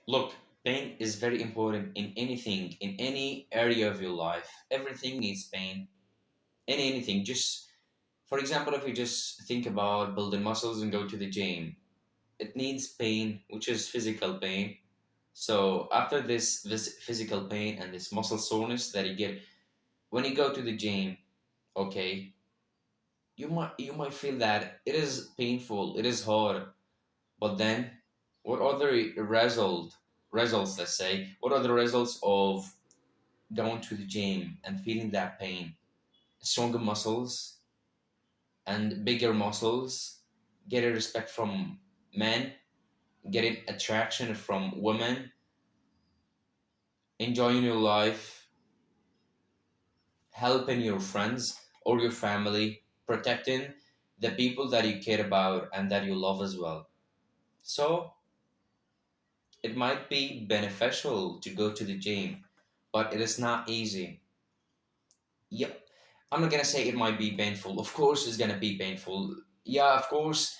Look, pain is very important in anything, in any area of your life. Everything needs pain. Anything. Just for example, if you just think about building muscles and go to the gym, it needs pain, which is physical pain. So after this physical pain and this muscle soreness that you get when you go to the gym, okay, you might feel that it is painful, it is hard, but then what other results, let's say, what are the results of going to the gym and feeling that pain? Stronger muscles and bigger muscles, getting respect from men, getting attraction from women, enjoying your life, helping your friends or your family, protecting the people that you care about and that you love as well. So it might be beneficial to go to the gym, but it is not easy. Yeah, I'm not gonna say it might be painful. Of course, it's gonna be painful. Yeah, of course,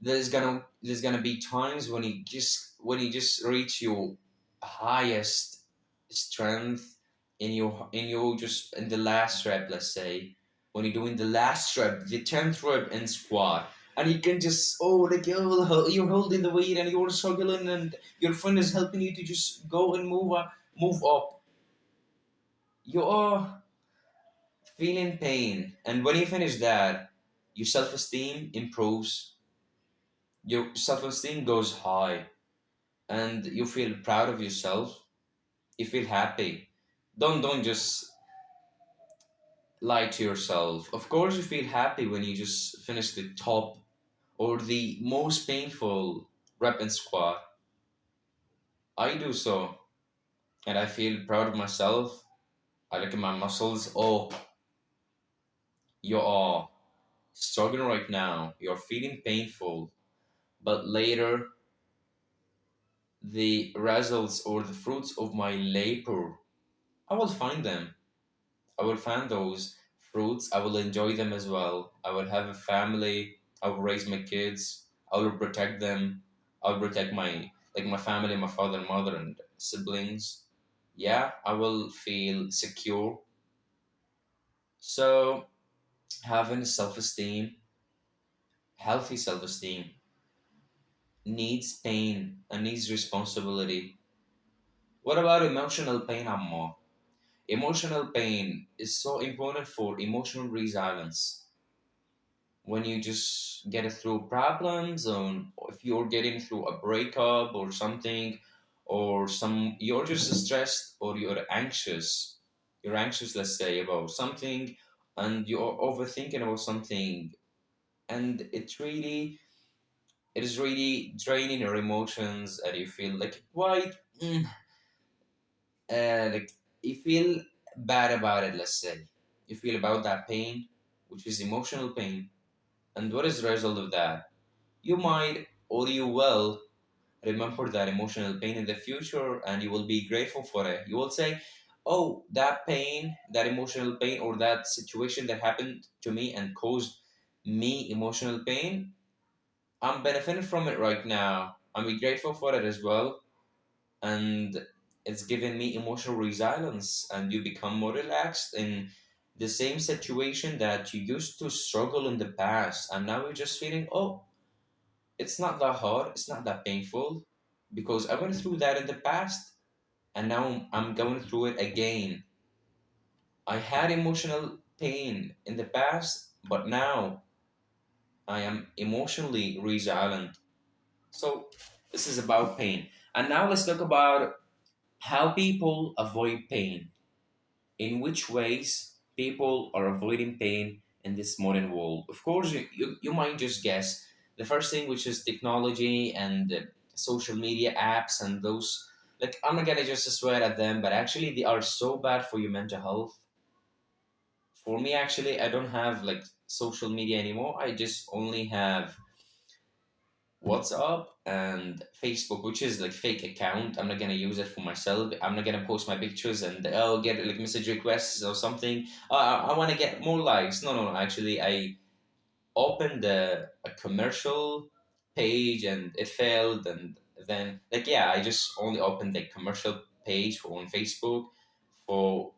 there's gonna be times when you just reach your highest strength in your just in the last rep, let's say, when you're doing the last rep, the 10th rep in squat, and you can just, oh, like you're holding the weight and you're struggling and your friend is helping you to just go and move up. You are feeling pain, and when you finish that, your self-esteem improves, your self-esteem goes high, and you feel proud of yourself, you feel happy. Don't just lie to yourself. Of course you feel happy when you just finish the top or the most painful rep and squat. I do so, and I feel proud of myself. I look at my muscles. Oh, you are struggling right now, you're feeling painful, but later the results or the fruits of my labor, I will find them. I will find those fruits. I will enjoy them as well. I will have a family. I will raise my kids. I will protect them. I will protect my family, my father and mother and siblings. Yeah, I will feel secure. So having self-esteem, healthy self-esteem, needs pain and needs responsibility. What about emotional pain, Amma? Emotional pain is so important for emotional resilience. When you just get through problems, or if you're getting through a breakup or something, or you're just stressed or you're anxious, let's say, about something, and you're overthinking about something, and it is really draining your emotions, and you feel like quite like you feel bad about it, let's say. You feel about that pain, which is emotional pain. And what is the result of that? You might or you will remember that emotional pain in the future, and you will be grateful for it. You will say, oh, that pain, that emotional pain, or that situation that happened to me and caused me emotional pain, I'm benefiting from it right now. I'm grateful for it as well. And it's given me emotional resilience, and you become more relaxed in the same situation that you used to struggle in the past, and now you're just feeling, oh, it's not that hard, it's not that painful, because I went through that in the past, and now I'm going through it again. I had emotional pain in the past, but now I am emotionally resilient. So this is about pain. And now let's talk about how people avoid pain. In which ways people are avoiding pain in this modern world. Of course, you might just guess the first thing, which is technology and social media apps and those. Like, I'm not gonna just swear at them, but actually, they are so bad for your mental health. For me, actually, I don't have like social media anymore. I just only have WhatsApp and Facebook, which is like fake account. I'm not gonna use it for myself. I'm not gonna post my pictures and get like message requests or something. I want to get more likes. No, no, no. Actually, I opened a commercial page and it failed, and then like yeah, I just only opened the commercial page on Facebook for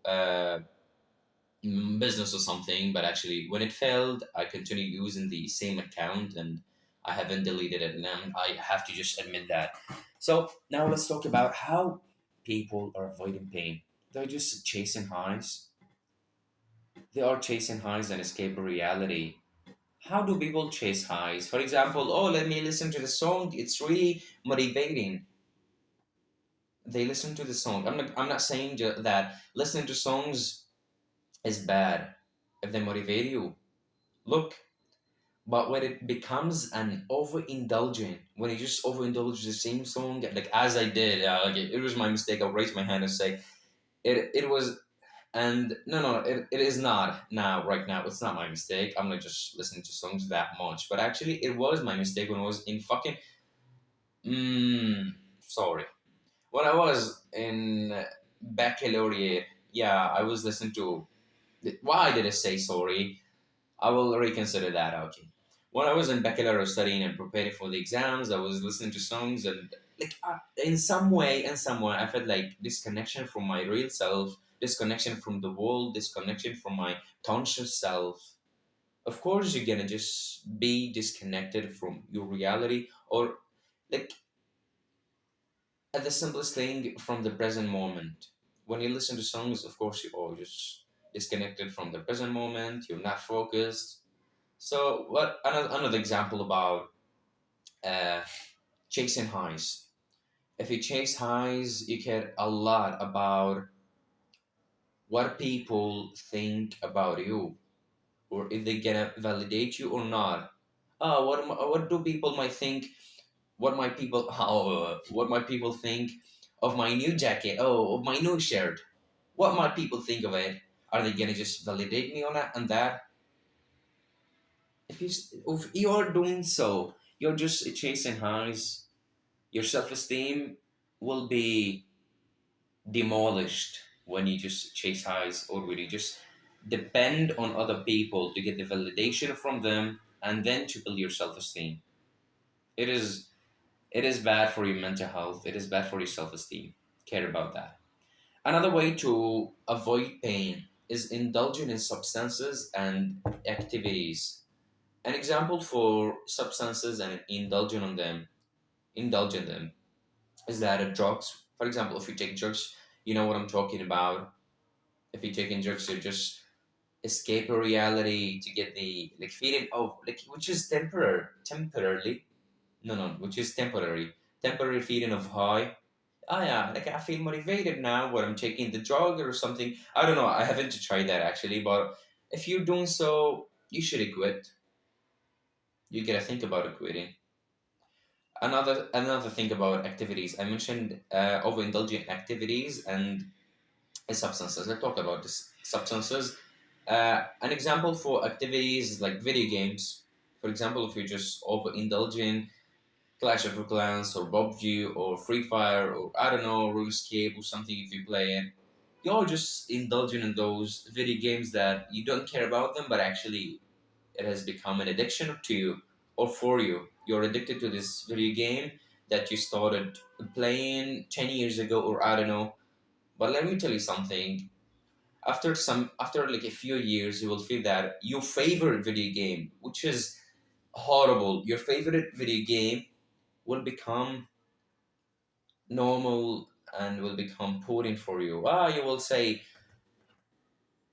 business or something, but actually when it failed, I continued using the same account and I haven't deleted it, and I have to just admit that. So now let's talk about how people are avoiding pain. They're just chasing highs. They are chasing highs and escape reality. How do people chase highs? For example, oh, let me listen to the song. It's really motivating. They listen to the song. I'm not saying that listening to songs is bad if they motivate you. Look, but when it becomes an overindulgent, when you just overindulge the same song, like as I did, like it was my mistake. I'll raise my hand and say it was. And no, it is not now, right now. It's not my mistake. I'm not just listening to songs that much. But actually, it was my mistake when I was in fucking. Sorry. When I was in baccalaureate, yeah, I was listening to. Why did I say sorry? I will reconsider that. Okay. When I was in baccalaureate studying and preparing for the exams, I was listening to songs and like in some way, I felt like disconnection from my real self, disconnection from the world, disconnection from my conscious self. Of course, you're gonna just be disconnected from your reality, or like at the simplest thing from the present moment. When you listen to songs, of course, you are just disconnected from the present moment. You're not focused. So, what another example about uh, chasing highs? If you chase highs, you care a lot about what people think about you, or if they gonna validate you or not. Oh, what do people might think? What might people think of my new jacket? Oh, of my new shirt. What might people think of it? Are they gonna just validate me on that? If you are doing so, you're just chasing highs. Your self-esteem will be demolished when you just chase highs, or when you just depend on other people to get the validation from them and then to build your self-esteem. It is it is bad for your mental health. It is bad for your self-esteem. Care about that. Another way to avoid pain is indulging in substances and activities. An example for substances and indulge in them, is that drugs. For example, if you take drugs, you know what I'm talking about. If you're taking drugs, you just escape a reality to get the like feeling of like which is temporarily. No, which is temporary feeling of high. Ah, yeah, like I feel motivated now when I'm taking the drug or something. I don't know. I haven't tried that actually, but if you're doing so, you should quit. You gotta think about quitting. Another thing about activities. I mentioned overindulgent activities and substances. Let's talk about this substances. An example for activities is like video games. For example, if you're just overindulging Clash of Clans or PUBG or Free Fire or I don't know RuneScape or something, if you play it, you're just indulging in those video games that you don't care about them, but actually it has become an addiction to you or for you. You're addicted to this video game that you started playing 10 years ago or I don't know. But let me tell you something. After like a few years, you will feel that your favorite video game, which is horrible, your favorite video game will become normal and will become boring for you. You will say,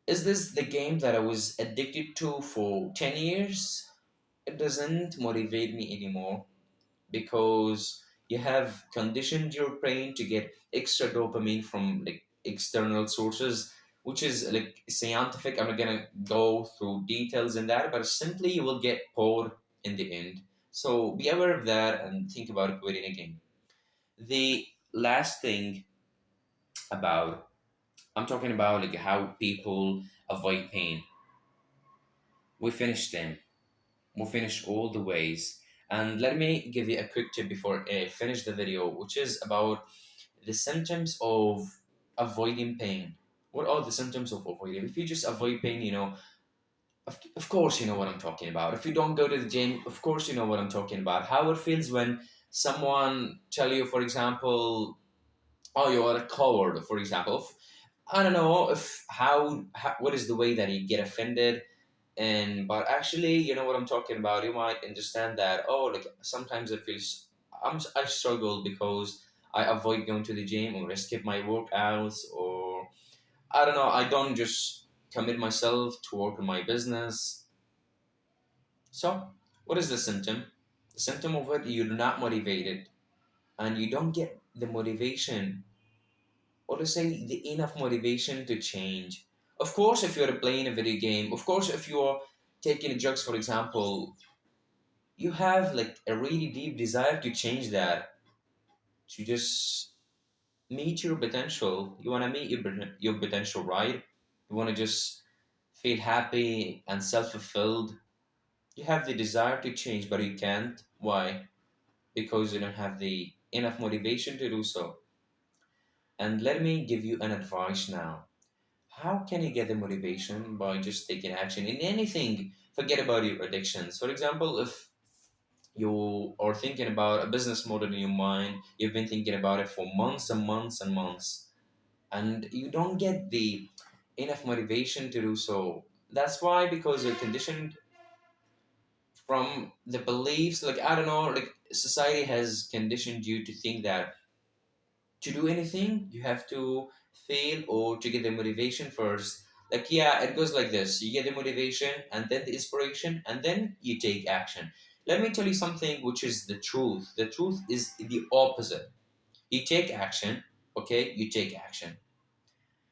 is this the game that I was addicted to for 10 years? It doesn't motivate me anymore because you have conditioned your brain to get extra dopamine from like external sources, which is like scientific. I'm not gonna go through details in that, but simply you will get bored in the end. So be aware of that and think about quitting again. The last thing about I'm talking about like how people avoid pain. We finished them. We finished all the ways. And let me give you a quick tip before I finish the video, which is about the symptoms of avoiding pain. What are the symptoms of avoiding? If you just avoid pain, of course you know what I'm talking about. If you don't go to the gym, of course you know what I'm talking about. How it feels when someone tell you, for example, oh, you are a coward, for example. I don't know if how what is the way that you get offended, and but actually, you know what I'm talking about. You might understand that. Oh, like sometimes it feels I struggle because I avoid going to the gym, or I skip my workouts, or I don't know. I don't just commit myself to work on my business. So, what is the symptom? The symptom of it, you're not motivated, and you don't get the motivation, or to say the enough motivation to change. Of course, if you're playing a video game, of course, if you're taking drugs, for example, you have like a really deep desire to change that, to just meet your potential. You want to meet your potential, right? You want to just feel happy and self-fulfilled. You have the desire to change, but you can't. Why? Because you don't have the enough motivation to do so. And let me give you an advice now. How can you get the motivation? By just taking action in anything. Forget about your addictions. For example, if you are thinking about a business model in your mind, you've been thinking about it for months and months and months, and you don't get the enough motivation to do so. That's why, because you're conditioned from the beliefs, like I don't know, like society has conditioned you to think that to do anything you have to fail or to get the motivation first. Like, yeah, it goes like this: you get the motivation and then the inspiration and then you take action. Let me tell you something which is the truth. The truth is the opposite. You take action, okay, you take action,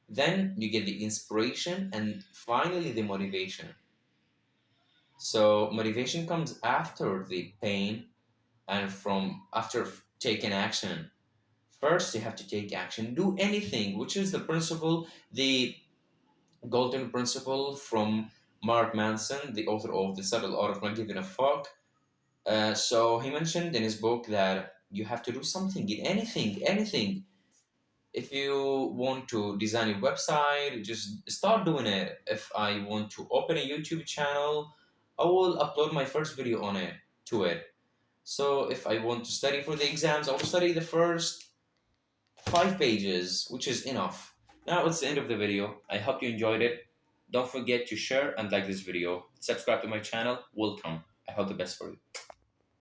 then you get the inspiration and finally the motivation. So motivation comes after the pain and from after taking action. First, you have to take action. Do anything, which is the principle, the golden principle from Mark Manson, the author of The Subtle Art of Not Giving a Fuck. So he mentioned in his book that you have to do something in anything, anything. If you want to design a website, just start doing it. If I want to open a YouTube channel, I will upload my first video on it to it. So if I want to study for the exams, I will study the first 5 pages, which is enough. Now it's the end of the video. I hope you enjoyed it. Don't forget to share and like this video. Subscribe to my channel. Welcome. I hope the best for you.